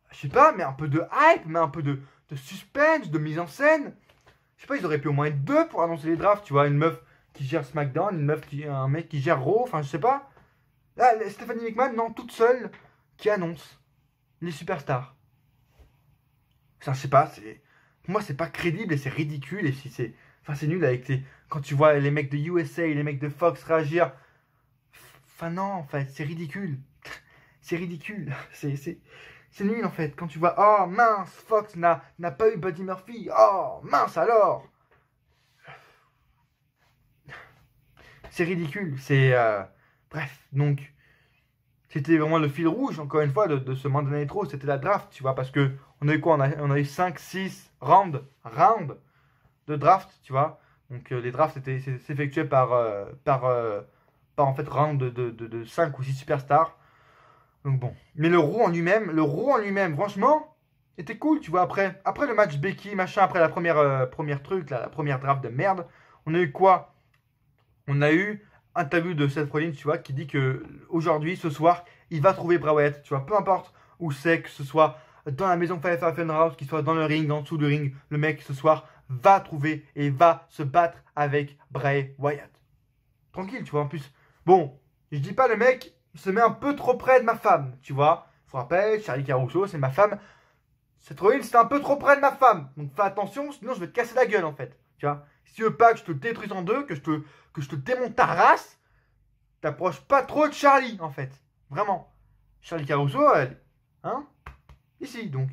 Je sais pas, mais un peu de hype, mais un peu de suspense, de mise en scène. Je sais pas, ils auraient pu au moins être deux pour annoncer les drafts, tu vois. Une meuf qui gère SmackDown, un mec qui gère Raw, enfin je sais pas. Là, Stephanie McMahon, non, toute seule, qui annonce les superstars. Ça, je sais pas, pour moi, c'est pas crédible et c'est ridicule. Et si c'est. Enfin, c'est nul avec les. Quand tu vois les mecs de USA et les mecs de Fox réagir. Enfin, non, en fait, c'est ridicule. C'est ridicule. C'est nul, en fait. Quand tu vois, oh mince, Fox n'a pas eu Buddy Murphy. Oh mince alors. C'est ridicule. Bref, donc. C'était vraiment le fil rouge, encore une fois, de ce Monday Night Raw. C'était la draft, tu vois, parce que on a eu quoi? On a eu 5, 6 rounds de draft, tu vois. Donc les drafts s'effectuaient par en fait round de 5 ou 6 superstars. Donc bon. Mais le Raw en lui-même, franchement, était cool, tu vois. Après le match Becky, machin, après la première truc, là, la première draft de merde, on a eu quoi? On a eu interview de Seth Rollins, tu vois, qui dit que aujourd'hui, ce soir, il va trouver Bray Wyatt, tu vois, peu importe où c'est, que ce soit dans la maison Firefly Funhouse, qu'il soit dans le ring, en dessous du ring, le mec, ce soir, va trouver et va se battre avec Bray Wyatt. Tranquille, tu vois, en plus. Bon, je dis pas le mec se met un peu trop près de ma femme, tu vois. Je vous rappelle, Charlie Caruso, c'est ma femme. Seth Rollins, c'est un peu trop près de ma femme. Donc fais attention, sinon je vais te casser la gueule, en fait. Tu vois. Si tu veux pas que je te détruise en deux, que je te démonte ta race, t'approches pas trop de Charlie, en fait. Vraiment. Charlie Caruso, elle. Hein? Ici, donc.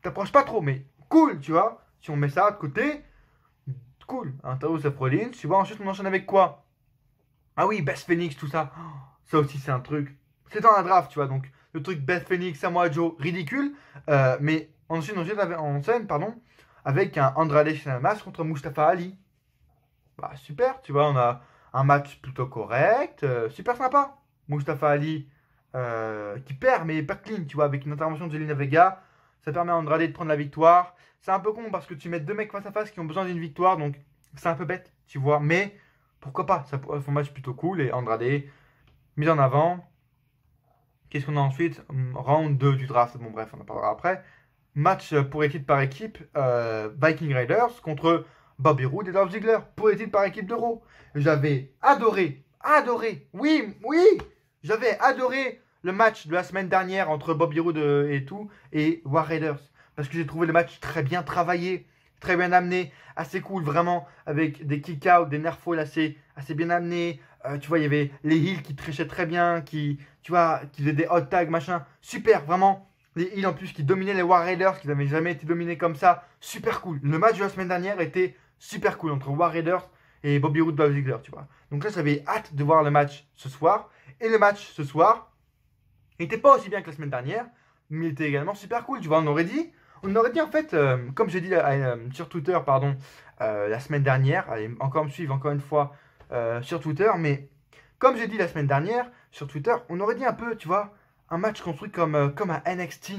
T'approches pas trop, mais cool, tu vois. Si on met ça de côté, cool. Interview Seth Rollins, tu vois. Ensuite, on enchaîne avec quoi? Ah oui, Beth Phoenix, tout ça. Oh, ça aussi, c'est un truc. C'est dans la draft, tu vois. Donc, le truc Beth Phoenix, Samoa Joe, ridicule. Mais ensuite, on enchaîne en scène, pardon, avec un Andrade Cien contre Mustafa Ali. Bah, super, tu vois. On a un match plutôt correct, super sympa. Mustafa Ali qui perd, mais pas clean, tu vois, avec une intervention de Zelina Vega. Ça permet à Andrade de prendre la victoire. C'est un peu con parce que tu mets deux mecs face à face qui ont besoin d'une victoire, donc c'est un peu bête, tu vois. Mais pourquoi pas, ça fait un match plutôt cool. Et Andrade, mise en avant. Qu'est-ce qu'on a ensuite? Round 2 du draft, bon bref, on en parlera après. Match pour équipe par équipe, Viking Raiders contre Bobby Roode et Dolph Ziggler pour équipe par équipe d'Euro. J'avais adoré, oui, j'avais adoré le match de la semaine dernière entre Bobby Roode et War Raiders. Parce que j'ai trouvé le match très bien travaillé, très bien amené, assez cool vraiment, avec des kick-out, des nerf falls assez bien amenés. Tu vois, il y avait les heels qui trichaient très bien, tu vois, qui faisaient des hot tags, machin. Super, vraiment. Les heels en plus qui dominaient les War Raiders, qui n'avaient jamais été dominés comme ça. Super cool. Le match de la semaine dernière était super cool entre War Raiders et Bobby Roode, Dolph Ziggler, tu vois. Donc là, j'avais hâte de voir le match ce soir. Et le match ce soir n'était pas aussi bien que la semaine dernière, mais il était également super cool, tu vois. On aurait dit en fait, comme j'ai dit sur Twitter, pardon, la semaine dernière, allez encore me suivre encore une fois sur Twitter, mais comme j'ai dit la semaine dernière sur Twitter, on aurait dit un peu, tu vois, un match construit comme un NXT,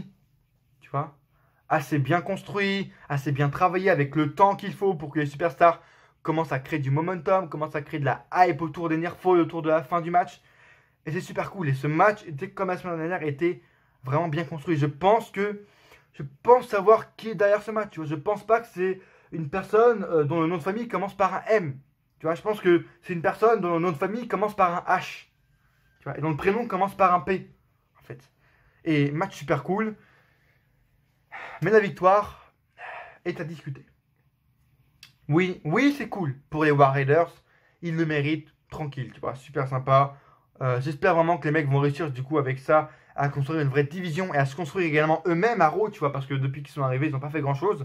tu vois, assez bien construit, assez bien travaillé avec le temps qu'il faut pour que les superstars commencent à créer du momentum, commencent à créer de la hype autour des near falls, autour de la fin du match. Et c'est super cool. Et ce match, comme la semaine dernière, était vraiment bien construit. Je pense savoir qui est derrière ce match. Tu vois. Je pense pas que c'est une personne dont le nom de famille commence par un M. Tu vois, je pense que c'est une personne dont le nom de famille commence par un H. Tu vois, et dont le prénom commence par un P. En fait. Et match super cool. Mais la victoire est à discuter. Oui, c'est cool pour les War Raiders. Ils le méritent. Tranquille, tu vois, super sympa. J'espère vraiment que les mecs vont réussir du coup avec ça à construire une vraie division et à se construire également eux-mêmes à Raw, tu vois, parce que depuis qu'ils sont arrivés, ils n'ont pas fait grand-chose.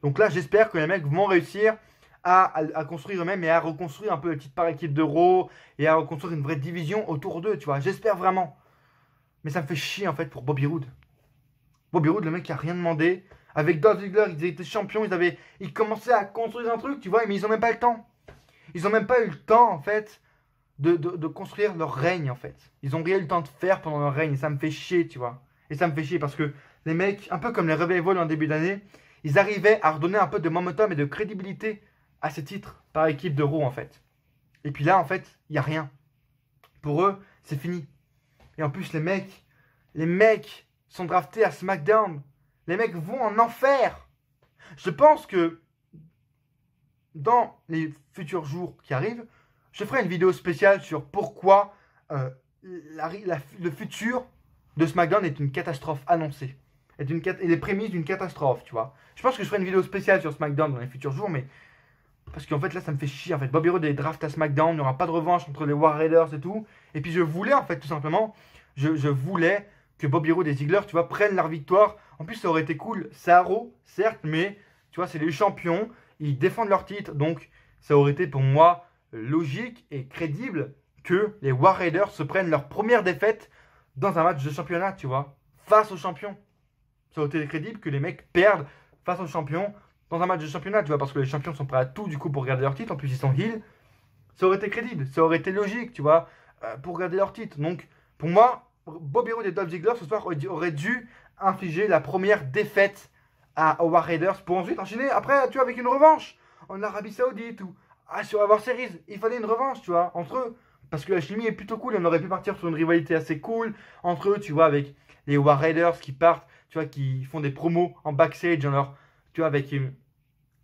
Donc là, j'espère que les mecs vont réussir à construire eux-mêmes et à reconstruire un peu les petites par équipes de Raw et à reconstruire une vraie division autour d'eux, tu vois. J'espère vraiment. Mais ça me fait chier en fait pour Bobby Roode. Bobby Roode, le mec qui a rien demandé. Avec Dolph Ziggler, ils étaient champions, ils commençaient à construire un truc, tu vois, mais ils n'ont même pas le temps. Ils n'ont même pas eu le temps en fait de construire leur règne en fait. Ils ont rien eu le temps de faire pendant leur règne et ça me fait chier, tu vois. Et ça me fait chier parce que les mecs, un peu comme les Revival en début d'année, ils arrivaient à redonner un peu de momentum et de crédibilité à ces titres par équipe de Raw en fait. Et puis là en fait, il n'y a rien. Pour eux, c'est fini. Et en plus les mecs sont draftés à SmackDown. Les mecs vont en enfer. Je pense que dans les futurs jours qui arrivent, je ferai une vidéo spéciale sur pourquoi le futur de SmackDown est une catastrophe annoncée. Et les prémices d'une catastrophe, tu vois. Je pense que je ferai une vidéo spéciale sur SmackDown dans les futurs jours, mais parce qu'en fait là ça me fait chier. En fait, Bobby Roode est draft à SmackDown, il n'y aura pas de revanche entre les War Raiders et tout. Et puis je voulais en fait tout simplement, je voulais que Bobby Roode et Ziggler, tu vois, prennent leur victoire. En plus ça aurait été cool, c'est à Raw, certes, mais tu vois, c'est les champions, ils défendent leur titre, donc ça aurait été pour moi logique et crédible que les War Raiders se prennent leur première défaite dans un match de championnat, tu vois, face aux champions. Ça aurait été crédible que les mecs perdent face aux champions dans un match de championnat, tu vois, parce que les champions sont prêts à tout, du coup, pour garder leur titre. En plus, ils sont heal. Ça aurait été crédible, ça aurait été logique, tu vois, pour garder leur titre. Donc, pour moi, Bobby Roode et Dolph Ziggler, ce soir, auraient dû infliger la première défaite aux War Raiders pour ensuite enchaîner après, tu vois, avec une revanche en Arabie Saoudite ou sur War Series. Il fallait une revanche, tu vois, entre eux. Parce que la chimie est plutôt cool. On aurait pu partir sur une rivalité assez cool entre eux, tu vois, avec les War Raiders qui partent, tu vois, qui font des promos en backstage, tu vois, avec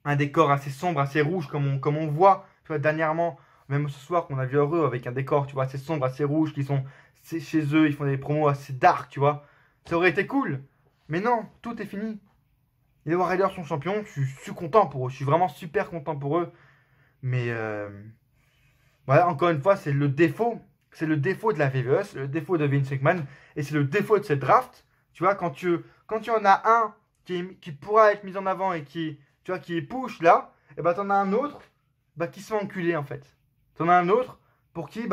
un décor assez sombre, assez rouge, comme on voit, tu vois, dernièrement, même ce soir qu'on a vu heureux, avec un décor, tu vois, assez sombre, assez rouge, qui sont chez eux, ils font des promos assez dark, tu vois. Ça aurait été cool. Mais non, tout est fini. Les War Raiders sont champions, je suis content pour eux, je suis vraiment super content pour eux. Mais voilà, encore une fois, c'est le défaut de la WWE, c'est le défaut de Vince McMahon, et c'est le défaut de cette draft. Tu vois, quand tu en as un qui pourra être mis en avant et tu vois, qui est push là, et bah t'en as un autre qui se fait enculer en fait. T'en as un autre pour qui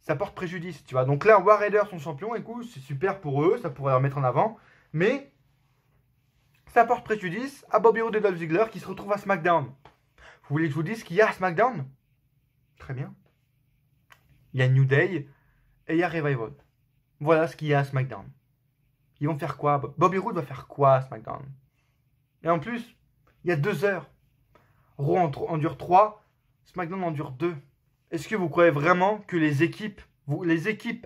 ça porte préjudice, tu vois. Donc là, War Raiders sont champions, écoute, c'est super pour eux, ça pourrait leur mettre en avant, mais ça porte préjudice à Bobby Roode et Dolph Ziggler qui se retrouvent à SmackDown. Vous voulez que je vous dise ce qu'il y a à SmackDown? Très bien. Il y a New Day et il y a Revival. Voilà ce qu'il y a à SmackDown. Ils vont faire quoi? Bobby Roode va faire quoi à SmackDown? Et en plus, il y a 2 heures. Raw en dure 3, SmackDown en dure 2. Est-ce que vous croyez vraiment que les équipes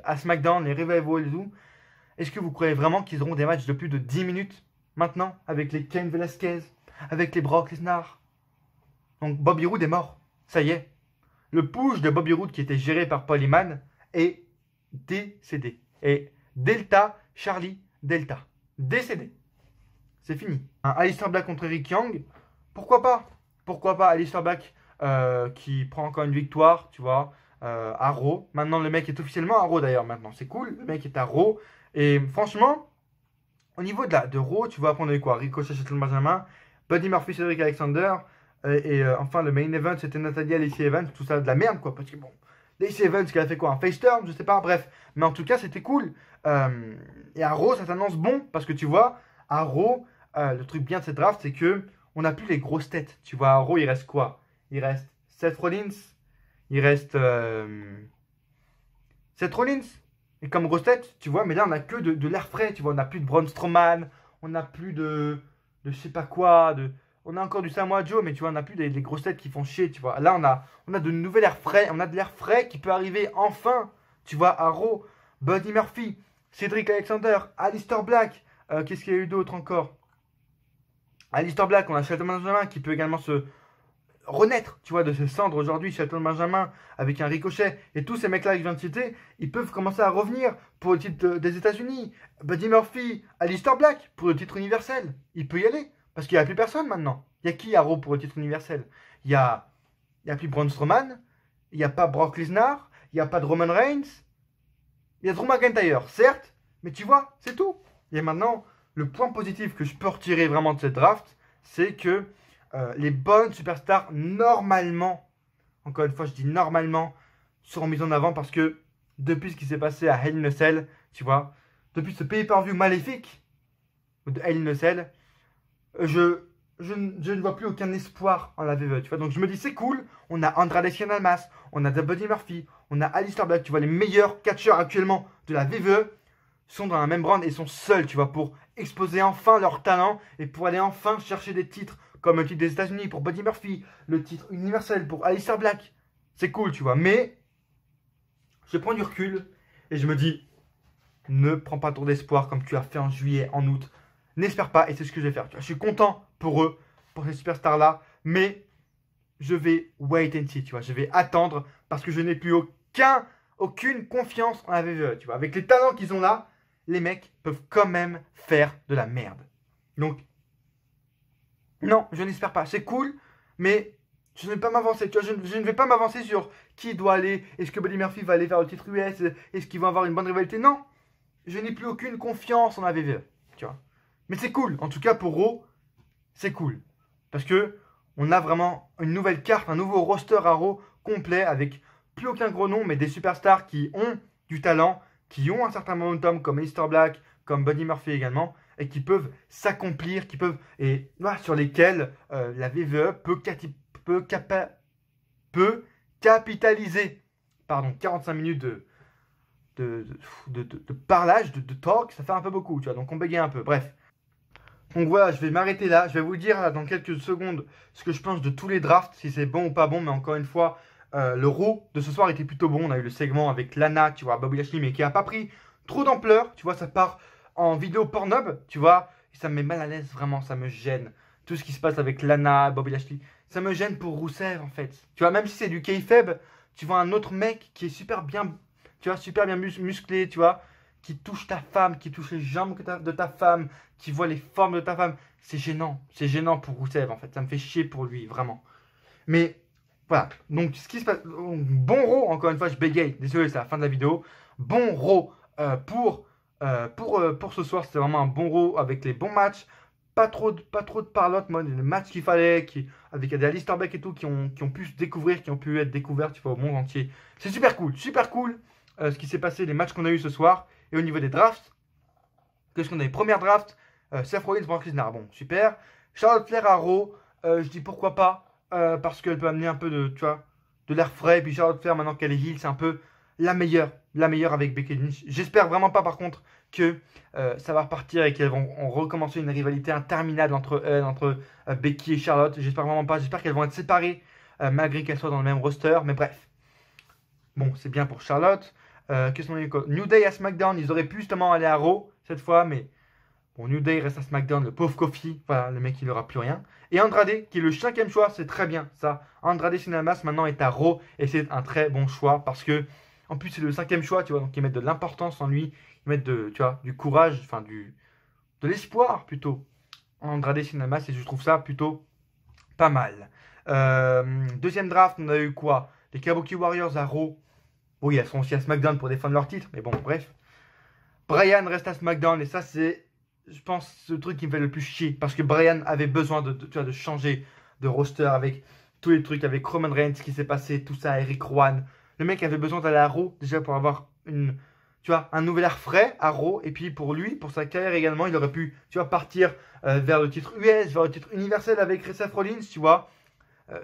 à SmackDown, les Revival et tout, est-ce que vous croyez vraiment qu'ils auront des matchs de plus de 10 minutes maintenant avec les Cain Velasquez, avec les Brock Lesnar? Donc Bobby Roode est mort. Ça y est. Le push de Bobby Roode qui était géré par Paul Heyman est décédé. Et Delta, Charlie, Delta. Décédé. C'est fini. Un Aleister Black contre Eric Young. Pourquoi pas? Pourquoi pas Aleister Black qui prend encore une victoire, tu vois, à Raw. Maintenant, le mec est officiellement à Raw d'ailleurs maintenant. C'est cool. Le mec est à Raw. Et franchement, au niveau de Raw, tu vois, on a eu quoi? Ricochet, Shelton Benjamin, Buddy Murphy, Cedric Alexander. Enfin, le main event, c'était Natalia, Lacey Evans, tout ça de la merde, quoi. Parce que bon, Lacey Evans, qui a fait quoi? Un face turn, je sais pas, bref. Mais en tout cas, c'était cool. Et à Raw, ça s'annonce bon, parce que tu vois, à Raw, le truc bien de cette draft, c'est que on n'a plus les grosses têtes. Tu vois, à Raw, il reste quoi? Il reste Seth Rollins, Il reste Seth Rollins. Et comme grosse tête, tu vois, mais là on a que de l'air frais, tu vois, on n'a plus de Braun Strowman, on n'a plus de je sais pas quoi, on a encore du Samoa Joe, mais tu vois, on n'a plus des grosses têtes qui font chier, tu vois. Là on a de nouvel air frais, on a de l'air frais qui peut arriver enfin, tu vois, à Raw, Buddy Murphy, Cedric Alexander, Aleister Black, qu'est-ce qu'il y a eu d'autre encore? Aleister Black, on a Shelton Benjamin qui peut également se renaître, tu vois, de ses cendres aujourd'hui, Shelton Benjamin avec un ricochet, et tous ces mecs-là que je viens de citer, ils peuvent commencer à revenir pour le titre des États-Unis. Buddy Murphy, Aleister Black pour le titre universel, il peut y aller, parce qu'il n'y a plus personne maintenant. Il y a qui à Raw pour le titre universel? Il y a plus Braun Strowman, il n'y a pas Brock Lesnar, il n'y a pas de Roman Reigns, il y a Drew McIntyre, certes, mais tu vois, c'est tout. Et maintenant, le point positif que je peux retirer vraiment de cette draft, c'est que les bonnes superstars, normalement, encore une fois, je dis normalement, seront mises en avant parce que depuis ce qui s'est passé à Hell in a Cell, tu vois, depuis ce pay-per-view maléfique de Hell in a Cell, je ne vois plus aucun espoir en la WWE, tu vois. Donc je me dis, c'est cool, on a Andrade Cien Almas, on a Buddy Murphy, on a Aleister Black, tu vois, les meilleurs catcheurs actuellement de la WWE sont dans la même brand et sont seuls, tu vois, pour exposer enfin leur talent et pour aller enfin chercher des titres comme le titre des États-Unis pour Buddy Murphy, le titre universel pour Aleister Black. C'est cool, tu vois, mais je prends du recul et je me dis, ne prends pas trop d'espoir comme tu as fait en juillet, en août. N'espère pas et c'est ce que je vais faire. Tu vois, je suis content pour eux, pour ces superstars-là, mais je vais wait and see, tu vois. Je vais attendre parce que je n'ai plus aucune confiance en la WWE, tu vois. Avec les talents qu'ils ont là, les mecs peuvent quand même faire de la merde. Donc, non, je n'espère pas. C'est cool, mais je ne vais pas m'avancer. Tu vois, je ne vais pas m'avancer sur qui doit aller. Est-ce que Buddy Murphy va aller vers le titre US? Est-ce qu'ils vont avoir une bonne rivalité? Non, je n'ai plus aucune confiance en la WWE, tu vois. Mais c'est cool. En tout cas, pour Raw, c'est cool. Parce que on a vraiment une nouvelle carte, un nouveau roster à Raw complet avec plus aucun gros nom, mais des superstars qui ont du talent, qui ont un certain momentum comme Aleister Black, comme Buddy Murphy également, et qui peuvent s'accomplir, et voilà, sur lesquels la WWE peut capitaliser. Pardon, 45 minutes de parlage, de talk, ça fait un peu beaucoup, tu vois, donc on bégaye un peu. Bref. Donc voilà, je vais m'arrêter là. Je vais vous dire là, dans quelques secondes ce que je pense de tous les drafts, si c'est bon ou pas bon. Mais encore une fois, le Raw de ce soir était plutôt bon. On a eu le segment avec Lana, tu vois, Bobby Lashley, mais qui n'a pas pris trop d'ampleur. Tu vois, ça part en vidéo Pornhub, tu vois. Et ça me met mal à l'aise, vraiment, ça me gêne. Tout ce qui se passe avec Lana, Bobby Lashley, ça me gêne pour Rusev en fait. Tu vois, même si c'est du kayfabe, tu vois un autre mec qui est super bien, tu vois, super bien musclé, tu vois, qui touche ta femme, qui touche les jambes de ta femme, qui voit les formes de ta femme. C'est gênant pour Rusev en fait, ça me fait chier pour lui, vraiment. Mais voilà, donc ce qui se passe, bon Raw, encore une fois, je bégaye, désolé, c'est la fin de la vidéo. Bon Raw pour ce soir, c'était vraiment un bon Raw avec les bons matchs. Pas trop de parlotte, moi, le match qu'il fallait, avec des Aleister Black et tout, qui ont pu se découvrir, qui ont pu être découverts, tu vois, au monde entier. C'est super cool, ce qui s'est passé, les matchs qu'on a eu ce soir. Et au niveau des drafts, qu'est-ce qu'on a eu? Première draft, Seth Rollins, Brock Lesnar, bon, super. Charlotte Flair à Raw, je dis pourquoi pas, parce qu'elle peut amener un peu tu vois, de l'air frais. Et puis Charlotte Flair, maintenant qu'elle est heel, c'est un peu la meilleure avec Becky Lynch. J'espère vraiment pas, par contre, que ça va repartir et qu'elles vont recommencer une rivalité interminable entre Becky et Charlotte. J'espère vraiment pas. J'espère qu'elles vont être séparées malgré qu'elles soient dans le même roster. Mais bref, bon, c'est bien pour Charlotte. Qu'est-ce qu'on a eu encore? New Day à SmackDown, ils auraient pu justement aller à Raw cette fois, mais bon, New Day reste à SmackDown, le pauvre Kofi, voilà, le mec il n'aura plus rien. Et Andrade, qui est le 5e choix, c'est très bien ça. Andrade Cien Almas maintenant est à Raw et c'est un très bon choix parce que, en plus, c'est le 5e choix, tu vois, donc ils mettent de l'importance en lui, ils mettent tu vois, du courage, enfin de l'espoir plutôt en Andrade Cien Almas et je trouve ça plutôt pas mal. Deuxième draft, on a eu quoi? Les Kabuki Warriors à Raw. Oui, elles sont aussi à SmackDown pour défendre leur titre, mais bon, bref. Brian reste à SmackDown et ça, c'est, je pense, le truc qui me fait le plus chier. Parce que Brian avait besoin tu vois, de changer de roster avec tous les trucs, avec Roman Reigns, ce qui s'est passé, tout ça, Eric Rowan. Le mec avait besoin d'aller à Raw, déjà pour avoir tu vois, un nouvel air frais à Raw. Et puis pour lui, pour sa carrière également, il aurait pu, tu vois, partir vers le titre US, vers le titre universel avec Seth Rollins, tu vois.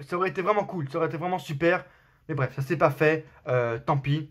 Ça aurait été vraiment cool, ça aurait été vraiment super. Mais bref, ça s'est pas fait, tant pis.